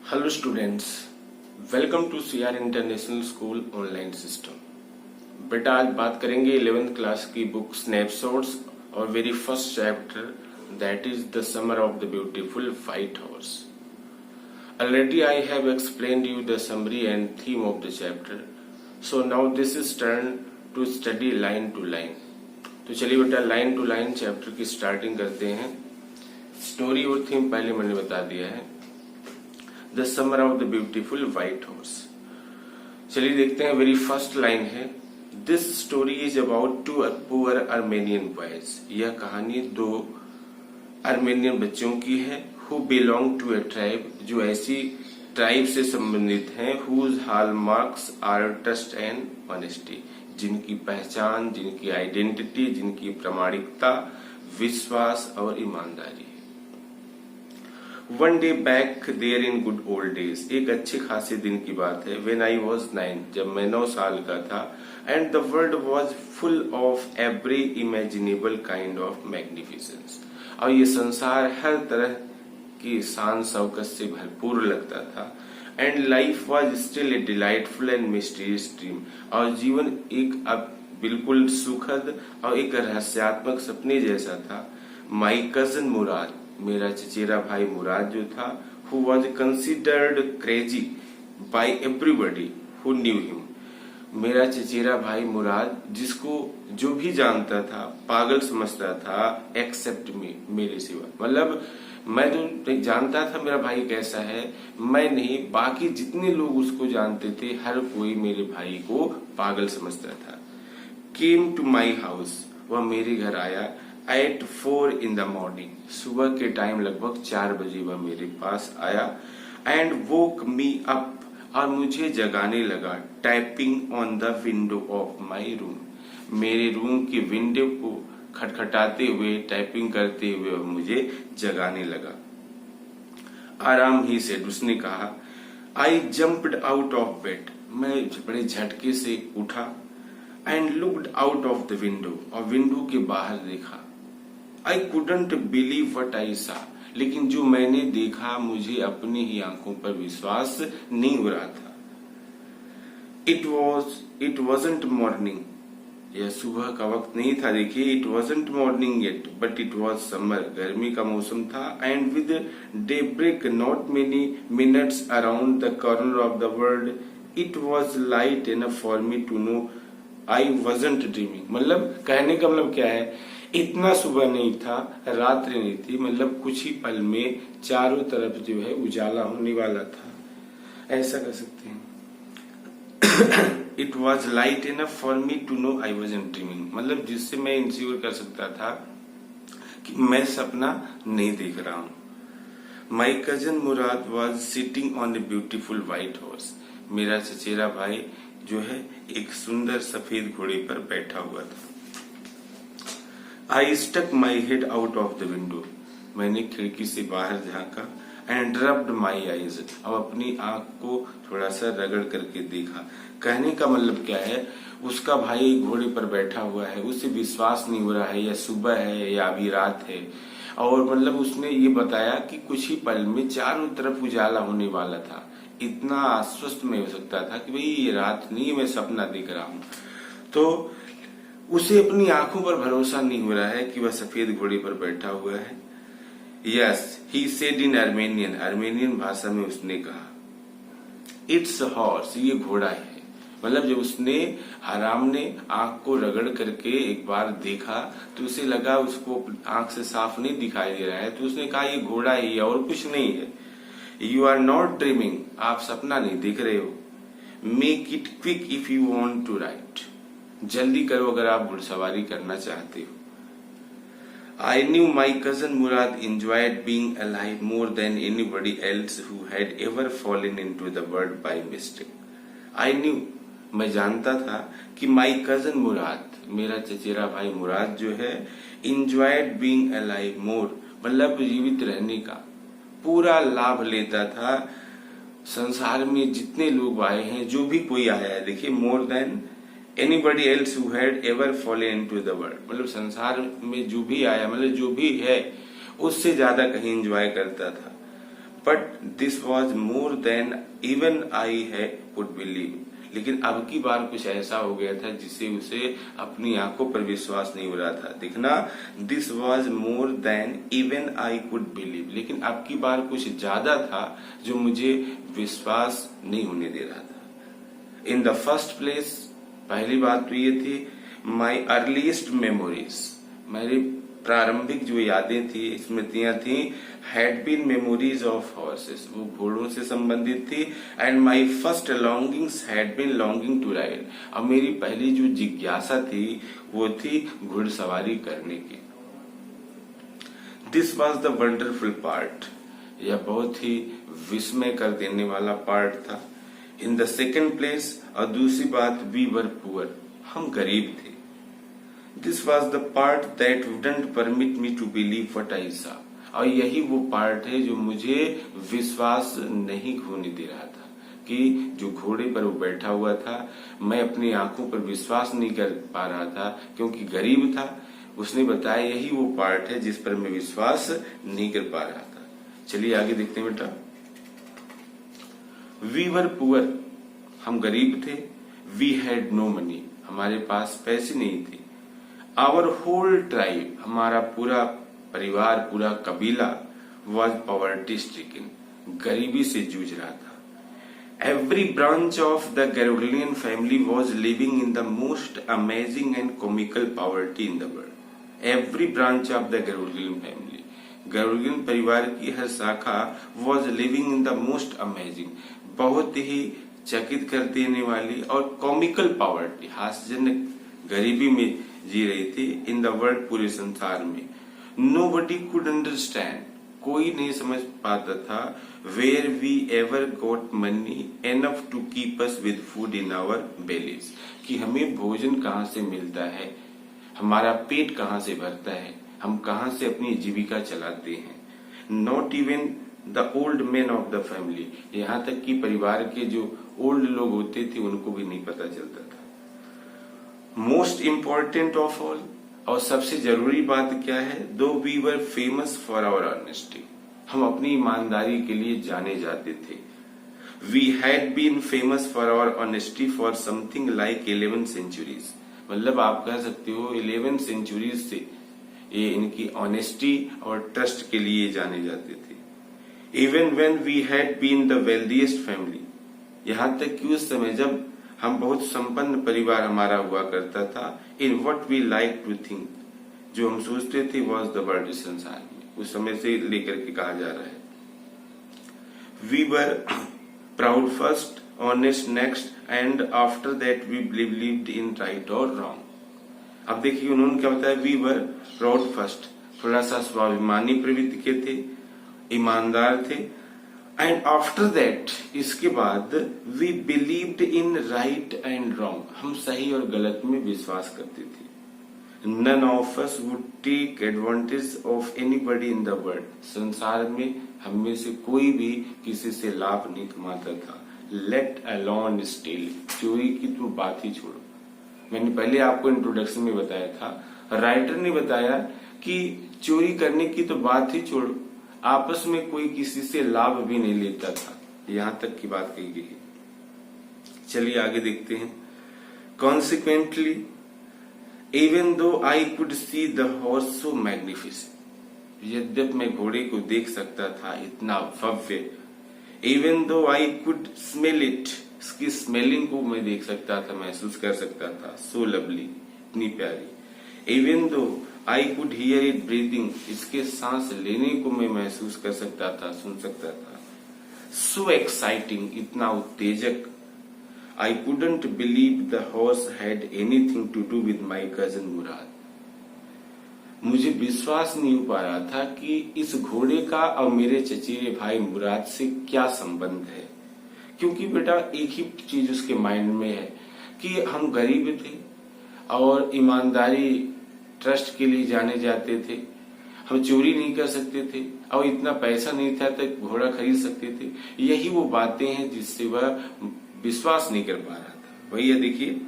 Hello students, welcome to CR international school online system. बेटा आज बात करेंगे 11th क्लास की बुक स्नैपशॉट्स और very first chapter that is the summer of the beautiful white horse. Already I have explained you the summary and theme of the chapter. So now this is turn to study line to line. तो चलिए बेटा line to line chapter की starting करते हैं। Story और theme पहले मैंने बता दिया है। The summer of the beautiful white horse. चलिए देखते हैं, वेरी फर्स्ट लाइन है, this story is about two poor Armenian boys. यह कहानी दो आर्मेनियन बच्चों की है, who belong to a tribe, जो ऐसी ट्राइब से संबंधित हैं, whose hallmarks are trust and honesty, जिनकी पहचान, जिनकी आइडेंटिटी, जिनकी प्रामाणिकता, विश्वास और ईमानदारी है। One day back there in good old days, एक अच्छे खासे दिन की बात है, व्हेन आई वाज 9, जब मैं 9 साल का था, and the world was full of every imaginable kind of magnificence, और ये संसार हर तरह की शान शौकत से भरपूर लगता था। And life was still a delightful and mysterious dream, और जीवन एक अब बिल्कुल सुखद और एक रहस्यात्मक सपने जैसा था। माई कजन मुराद, मेरा चचेरा भाई मुराद जो था, who was considered crazy by everybody who knew him, मेरा चचेरा भाई मुराद जिसको जो भी जानता था पागल समझता था, एक्सेप्ट मी, मेरे सिवा। मतलब मैं तो जानता था मेरा भाई कैसा है, मैं नहीं, बाकी जितने लोग उसको जानते थे हर कोई मेरे भाई को पागल समझता था। केम टू माई हाउस, वह मेरे घर आया, एट 4 in the morning, सुबह के टाइम लगभग 4 बजे वह मेरे पास आया, एंड वोक मी अप, और मुझे जगाने लगा, tapping on the window of my room, मेरे रूम की विंडो को खटखटाते हुए, टाइपिंग करते हुए वह मुझे जगाने लगा। आराम ही से उसने कहा, आई जम्प्ड आउट ऑफ बेड, मैं बड़े झटके से उठा, and looked out of the window, और विंडो के बाहर देखा। आई कुडंट बिलीव वट आई सा, लेकिन जो मैंने देखा मुझे अपनी ही आंखों पर विश्वास नहीं हो रहा था। इट वॉजंट मॉर्निंग, यह सुबह का वक्त नहीं था। देखिए, it wasn't morning yet, but it was summer, गर्मी का मौसम था। And with daybreak not many minutes around the corner of the world, it was light enough for me to know I wasn't dreaming. मतलब कहने का मतलब क्या है, इतना सुबह नहीं था, रात्रि नहीं थी, मतलब कुछ ही पल में चारों तरफ जो है उजाला होने वाला था, ऐसा कर सकते हैं। It was light enough for me to know I wasn't dreaming, मतलब जिससे मैं इंश्योर कर सकता था कि मैं सपना नहीं देख रहा हूं। माई cousin Murad was sitting on a beautiful white horse, मेरा चचेरा भाई जो है एक सुंदर सफेद घोड़े पर बैठा हुआ था। I stuck my head out of the window, मैंने खिड़की से बाहर झांका, एंड रब्ड माई आईज, अब अपनी आंख को थोड़ा सा रगड़ करके देखा। कहने का मतलब क्या है, उसका भाई घोड़े पर बैठा हुआ है, उसे विश्वास नहीं हो रहा है या सुबह है या अभी रात है, और मतलब उसने ये बताया कि कुछ ही पल में चारों तरफ उजाला होने वाला था। इतना आश्वस्त में हो सकता था कि भाई ये रात नहीं, मैं सपना देख रहा हूं। तो उसे अपनी आंखों पर भरोसा नहीं हो रहा है कि वह सफेद घोड़े पर बैठा हुआ है। Yes, he said in Armenian, Armenian भाषा में उसने कहा, इट्स हॉर्स, ये घोड़ा है। मतलब जब उसने हराम ने आंख को रगड़ करके एक बार देखा तो उसे लगा उसको आंख से साफ नहीं दिखाई दे रहा है, तो उसने कहा ये घोड़ा ही है और कुछ नहीं है। यू आर नॉट ड्रीमिंग, आप सपना नहीं देख रहे हो। Make it quick if you want to ride, जल्दी करो अगर आप घुड़सवारी करना चाहते हो। I knew my cousin Murad enjoyed being alive more than anybody else who had ever fallen into the world by mistake. I knew, मैं जानता था कि my cousin Murad, मेरा चचेरा भाई मुराद जो है, enjoyed being alive more, मतलब जीवित रहने का पूरा लाभ लेता था। संसार में जितने लोग आए हैं, जो भी कोई आया है, देखिए, more than anybody else who had ever fallen into the world, मतलब संसार में जो भी आया, मतलब जो भी है, उससे ज्यादा कहीं एंजॉय करता था। But this was more than even I है कुड बिलीव। लेकिन अब की बार कुछ ऐसा हो गया था जिससे उसे अपनी आंखों पर विश्वास नहीं हो रहा था। देखना, this was more than even I could believe, लेकिन अब की बार कुछ ज्यादा था जो मुझे विश्वास नहीं होने दे रहा था। इन द फर्स्ट प्लेस, पहली बात तो ये थी, माई अर्लीस्ट मेमोरीज, मेरी प्रारंभिक जो यादें थी, स्मृतियां थी, had been memories of horses, वो घोड़ों से संबंधित थी। And my first longings had been longing to ride, और मेरी पहली जो जिज्ञासा थी वो थी घुड़सवारी करने की। This was the wonderful part, यह बहुत ही विस्मय कर देने वाला पार्ट था। इन द सेकेंड प्लेस, और दूसरी बात, वी वर पुअर, हम गरीब थे। This was the part that wouldn't permit me to believe what I saw, और यही वो पार्ट है जो मुझे विश्वास नहीं होने दे रहा था कि जो घोड़े पर वो बैठा हुआ था, मैं अपनी आंखों पर विश्वास नहीं कर पा रहा था क्योंकि गरीब था। उसने बताया यही वो पार्ट है जिस पर मैं विश्वास नहीं कर पा रहा था। चलिए आगे देखते हैं बेटा। वी वर पुअर, हम गरीब थे। वी हैड नो मनी, हमारे पास पैसे नहीं थे। आवर होल ट्राइब, हमारा पूरा परिवार, पूरा कबीला, वॉज पॉवर्टी स्ट्रिकन, गरीबी से जूझ रहा था। Every branch of the Garoghlanian family was living in the most amazing and comical poverty in the world. Every branch of the Garoghlanian family, Garoghlanian परिवार की हर शाखा was living in the most amazing, बहुत ही चकित कर देने वाली और कॉमिकल पॉवर्टी, हास्यजनक गरीबी में जी रही थी। इन द वर्ल्ड, पूरे संसार में। नोबडी कुड अंडरस्टैंड, कोई नहीं समझ पाता था। Where we ever got money enough to keep us with food in our bellies, कि हमें भोजन कहाँ से मिलता है, हमारा पेट कहाँ से भरता है, हम कहाँ से अपनी जीविका चलाते हैं। Not even the old man of the family, यहाँ तक कि परिवार के जो ओल्ड लोग होते थे उनको भी नहीं पता चलता था। मोस्ट इम्पोर्टेंट ऑफ ऑल, और सबसे जरूरी बात क्या है, though we were famous for our honesty, हम अपनी ईमानदारी के लिए जाने जाते थे। We had been famous for our honesty for something like 11 centuries, मतलब आप कह सकते हो 11 सेंचुरीज से ये इनकी ऑनेस्टी और ट्रस्ट के लिए जाने जाते थे। Even when we had been the wealthiest family, यहाँ तक कि उस समय जब हम बहुत संपन्न परिवार हमारा हुआ करता था। In what we like to think, जो हम सोचते थे वॉज द वर्ल्ड, संसार में, उस समय से लेकर के कहा जा रहा है। We were proud first, honest next, and after that we believed in right और रॉन्ग। अब देखिए उन्होंने क्या बताया, वी वर प्राउड फर्स्ट, थोड़ा सा स्वाभिमानी प्रवृत्ति के थे, ईमानदार थे। एंड आफ्टर दैट, इसके बाद, we believed in right and wrong, हम सही और गलत में विश्वास करते थे। None of us would take advantage of anybody in the world, संसार में हम में से कोई भी किसी से लाभ नहीं कमाता था। लेट अलोन स्टील, चोरी की तो बात ही छोड़ो। मैंने पहले आपको इंट्रोडक्शन में बताया था, राइटर ने बताया कि चोरी करने की तो बात ही छोड़ो, आपस में कोई किसी से लाभ भी नहीं लेता था, यहां तक की बात कही गई है। चलिए आगे देखते हैं। Consequently, even though I could see the horse so magnificent, यद्यप मैं घोड़े को देख सकता था इतना भव्य, even though I could smell it, इसकी स्मेलिंग को मैं देख सकता था, महसूस कर सकता था, सो लवली, इतनी प्यारी। Even though I could hear it breathing, इसके सांस लेने को मैं महसूस कर सकता था, सुन सकता था। सो एक्साइटिंग, इतना उत्तेजक। I couldn't believe the horse had anything to do with my cousin Mourad, मुझे विश्वास नहीं हो पा रहा था कि इस घोड़े का और मेरे चचेरे भाई मुराद से क्या संबंध है। क्योंकि बेटा एक ही चीज उसके माइंड में है कि हम गरीब थे और ईमानदारी ट्रस्ट के लिए जाने जाते थे, हम चोरी नहीं कर सकते थे और इतना पैसा नहीं था तो घोड़ा खरीद सकते थे। यही वो बातें हैं जिससे वह विश्वास नहीं कर पा रहा था। भैया देखिए,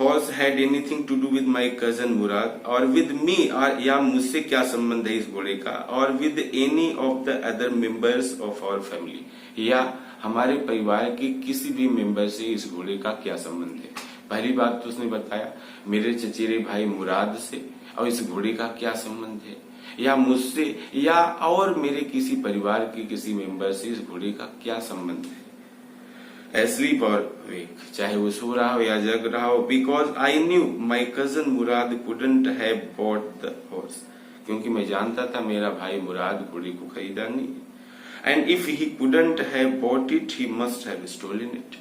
horse had anything to do with my cousin Mourad और विद मी, और या मुझसे क्या संबंध है इस घोड़े का, और with any of the other members of our family, या हमारे परिवार के किसी भी मेंबर से इस घोड़े का क्या संबंध है। पहली बात तो उसने बताया मेरे चचेरे भाई मुराद से, और इस घोड़े का क्या संबंध है, या मुझसे या और मेरे किसी परिवार के किसी मेंबर से इस घोड़े का क्या संबंध है। एस्लीप और वेक, चाहे वो सो रहा हो या जग रहा हो, because I knew my cousin Murad couldn't have bought the horse, क्योंकि मैं जानता था मेरा भाई मुराद घोड़े को खरीदा नहीं, and if he couldn't have bought it he must have stolen it,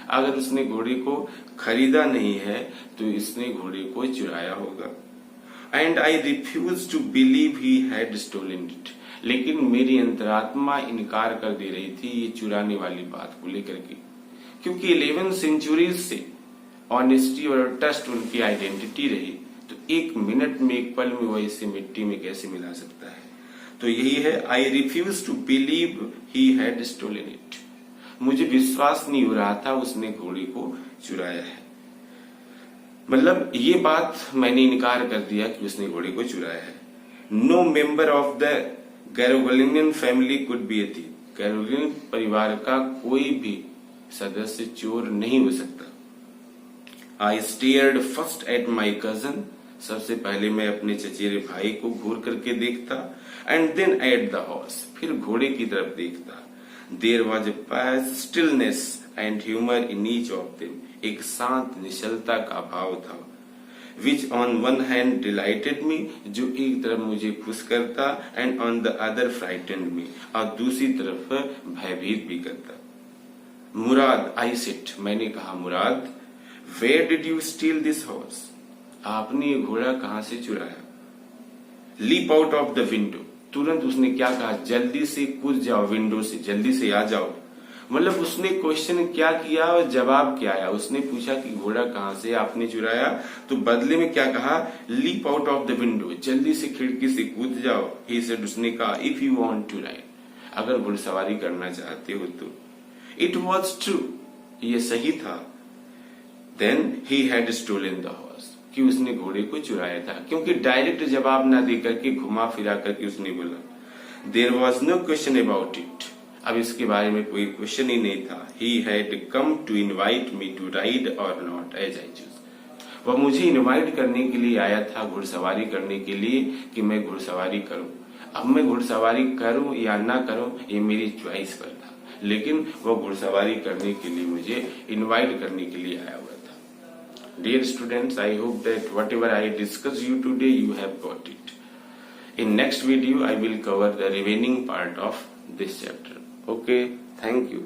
अगर उसने घोड़े को खरीदा नहीं है तो इसने घोड़े को चुराया होगा। And I refuse to believe he had stolen it, लेकिन मेरी अंतरात्मा इनकार कर दे रही थी ये चुराने वाली बात को लेकर के, क्योंकि 11 सेंचुरीज से ऑनेस्टी और ट्रस्ट उनकी आइडेंटिटी रही, तो एक मिनट में एक पल में वो इसे मिट्टी में कैसे मिला सकता है। तो यही है, I refuse to believe he had stolen it, मुझे विश्वास नहीं हो रहा था उसने घोड़े को चुराया है, मतलब ये बात मैंने इनकार कर दिया कि उसने घोड़े को चुराया है। No member of the Garoghlanian family could be a thief, Garoghlanian परिवार का कोई भी सदस्य चोर नहीं हो सकता। I stared first at my cousin, सबसे पहले मैं अपने चचेरे भाई को घूर करके देखता, and then at the horse, फिर घोड़े की तरफ देखता। There was a pious stillness and humour in each of them, एक शांत निश्चलता का भाव था, which on one hand delighted me, जो एक तरफ मुझे खुश करता, and on the other frightened me, और दूसरी तरफ भयभीत भी करता। मुराद, आई सेड, मैंने कहा Mourad, where did you steal this horse, आपने ये घोड़ा कहां से चुराया। Leap out of the window, तुरंत उसने क्या कहा, जल्दी से कूद जाओ विंडो से, जल्दी से आ जाओ। मतलब उसने क्वेश्चन क्या किया और जवाब क्या आया। उसने पूछा कि घोड़ा कहां से आपने चुराया, तो बदले में क्या कहा, leap out of the window, जल्दी से खिड़की से कूद जाओ। ही सेड, उसने कहा, if you want to ride, अगर घुड़सवारी करना चाहते हो तो। इट वॉज ट्रू, ये सही था। Then he had stolen the horse, कि उसने घोड़े को चुराया था, क्योंकि डायरेक्ट जवाब ना दे करके घुमा फिरा करके उसने बोला। There was no question about it, अब इसके बारे में कोई क्वेश्चन ही नहीं था। He had come to invite me to ride और नॉट एज आई चूज, वह मुझे इनवाइट करने के लिए आया था, घुड़सवारी करने के लिए, कि मैं घुड़सवारी करूं। अब मैं घुड़सवारी करूं या ना करूं ये मेरी चॉइस पर था, लेकिन वो घुड़सवारी करने के लिए मुझे इनवाइट करने के लिए आया हुआ था। Dear students, I hope that whatever I discuss you today you have got it. In next video I will cover the remaining part of this chapter. Okay, thank you.